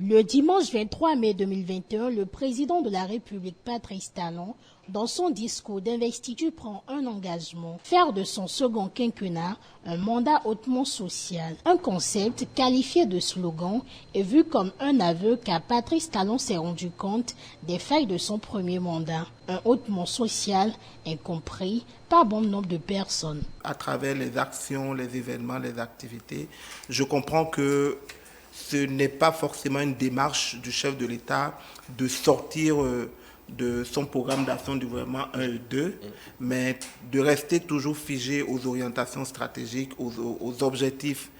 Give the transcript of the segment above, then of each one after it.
Le dimanche 23 mai 2021, le président de la République, Patrice Talon, dans son discours d'investiture, prend un engagement, faire de son second quinquennat un mandat hautement social. Un concept qualifié de slogan et vu comme un aveu car Patrice Talon s'est rendu compte des failles de son premier mandat. Un hautement social incompris par bon nombre de personnes. À travers les actions, les événements, les activités, je comprends que ce n'est pas forcément une démarche du chef de l'État de sortir de son programme d'action du gouvernement 1 et 2, mais de rester toujours figé aux orientations stratégiques, aux objectifs,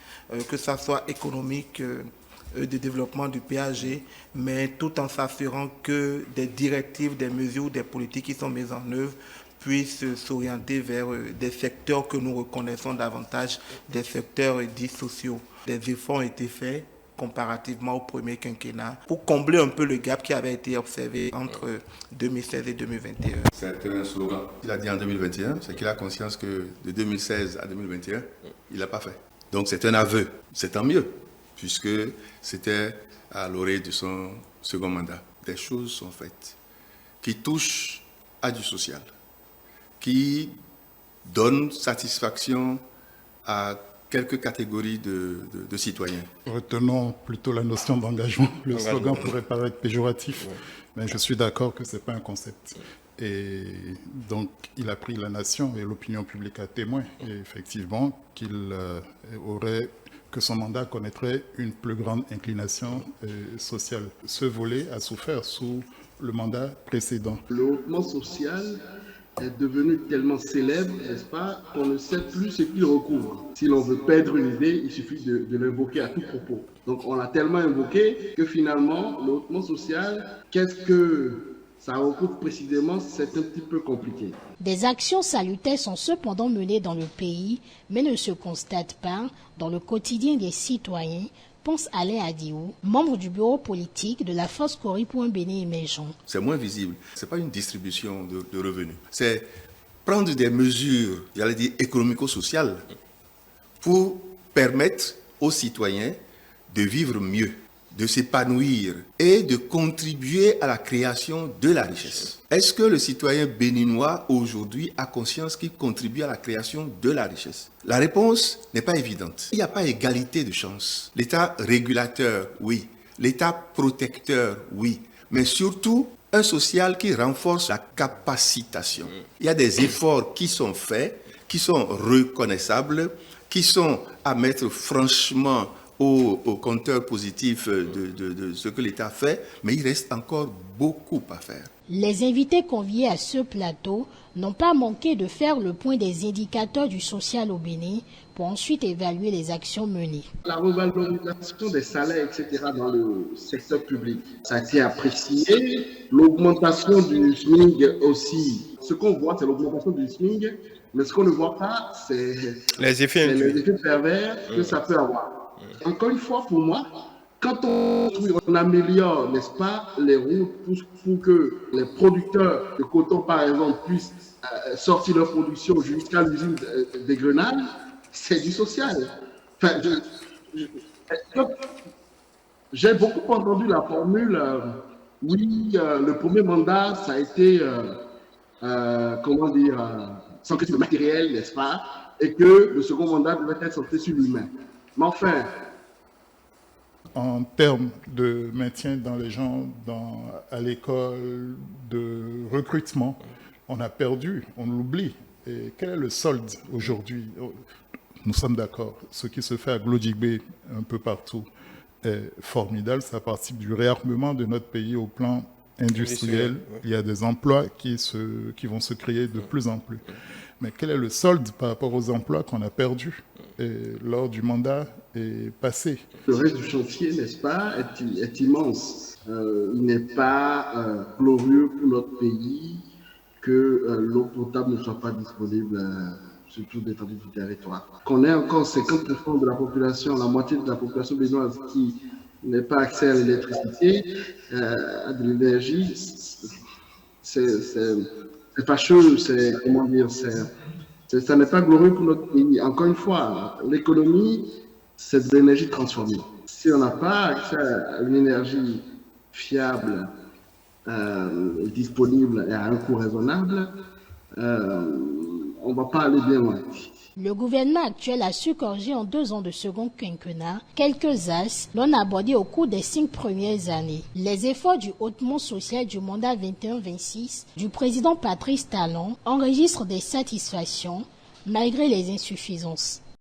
que ce soit économique, de développement du PAG, mais tout en s'assurant que des directives, des mesures, des politiques qui sont mises en œuvre puissent s'orienter vers des secteurs que nous reconnaissons davantage, des secteurs dits sociaux. Des efforts ont été faits comparativement au premier quinquennat, pour combler un peu le gap qui avait été observé entre 2016 et 2021. C'est un slogan. Il a dit en 2021, c'est qu'il a conscience que de 2016 à 2021, il n'a pas fait. Donc c'est un aveu. C'est tant mieux, puisque c'était à l'orée de son second mandat. Des choses sont faites qui touchent à du social, qui donnent satisfaction à quelques catégories de citoyens. Retenons plutôt la notion d'engagement. Le slogan pourrait paraître péjoratif, mais je suis d'accord que ce n'est pas un concept. Et donc, il a pris la nation et l'opinion publique à témoin, et effectivement, que son mandat connaîtrait une plus grande inclination sociale. Ce volet a souffert sous le mandat précédent. Le hautement social est devenu tellement célèbre, n'est-ce pas, qu'on ne sait plus ce qu'il recouvre. Si l'on veut perdre une idée, il suffit de l'invoquer à tout propos. Donc on l'a tellement invoqué que finalement, le hautement social, qu'est-ce que ça recouvre précisément, c'est un petit peu compliqué. Des actions salutaires sont cependant menées dans le pays, mais ne se constatent pas dans le quotidien des citoyens, pense Alain Adiou, membre du bureau politique de la Force Cori pour un Bénin émergent. C'est moins visible. Ce n'est pas une distribution de revenus. C'est prendre des mesures, j'allais dire, économico-sociales pour permettre aux citoyens de vivre mieux, de s'épanouir et de contribuer à la création de la richesse. Est-ce que le citoyen béninois aujourd'hui a conscience qu'il contribue à la création de la richesse? La réponse n'est pas évidente. Il n'y a pas égalité de chance. L'État régulateur, oui. L'État protecteur, oui. Mais surtout, un social qui renforce la capacitation. Il y a des efforts qui sont faits, qui sont reconnaissables, qui sont à mettre franchement au compteur positif de ce que l'État fait, mais il reste encore beaucoup à faire. Les invités conviés à ce plateau n'ont pas manqué de faire le point des indicateurs du social au Bénin pour ensuite évaluer les actions menées. La revalorisation des salaires, etc. dans le secteur public, ça a été apprécié. L'augmentation du SMIC aussi. Ce qu'on voit, c'est l'augmentation du SMIC, mais ce qu'on ne voit pas, c'est les effets pervers que ça peut avoir. Encore une fois, pour moi, quand on améliore, n'est-ce pas, les routes pour que les producteurs de coton, par exemple, puissent sortir leur production jusqu'à l'usine des Grenades, c'est du social. Enfin, j'ai beaucoup entendu la formule, oui, le premier mandat, ça a été, comment dire, centré sur le matériel, n'est-ce pas, et que le second mandat devait être centré sur l'humain. Mais enfin, en termes de maintien dans les gens, à l'école, de recrutement, on a perdu, on l'oublie. Et quel est le solde aujourd'hui? Nous sommes d'accord. Ce qui se fait à Glodjigbe, un peu partout, est formidable. Ça participe du réarmement de notre pays au plan industriel. Ouais. Il y a des emplois qui vont se créer de plus en plus. Mais quel est le solde par rapport aux emplois qu'on a perdus lors du mandat passé? Le reste du chantier, n'est-ce pas, est immense. Il n'est pas glorieux pour notre pays que l'eau potable ne soit pas disponible sur toute l'étendue du territoire. Qu'on ait encore 50% de la population, la moitié de la population béninoise qui n'ait pas accès à l'électricité, à de l'énergie, c'est fâcheux, comment dire, ça n'est pas glorieux pour notre pays. Encore une fois, l'économie, c'est de l'énergie transformée. Si on n'a pas accès à une énergie fiable, disponible et à un coût raisonnable, on ne va pas aller bien loin. Le gouvernement actuel a su corriger en 2 ans de second quinquennat quelques axes l'on a abordés au cours des 5 premières années. Les efforts du hautement social du mandat 21-26 du président Patrice Talon enregistrent des satisfactions malgré les insuffisances.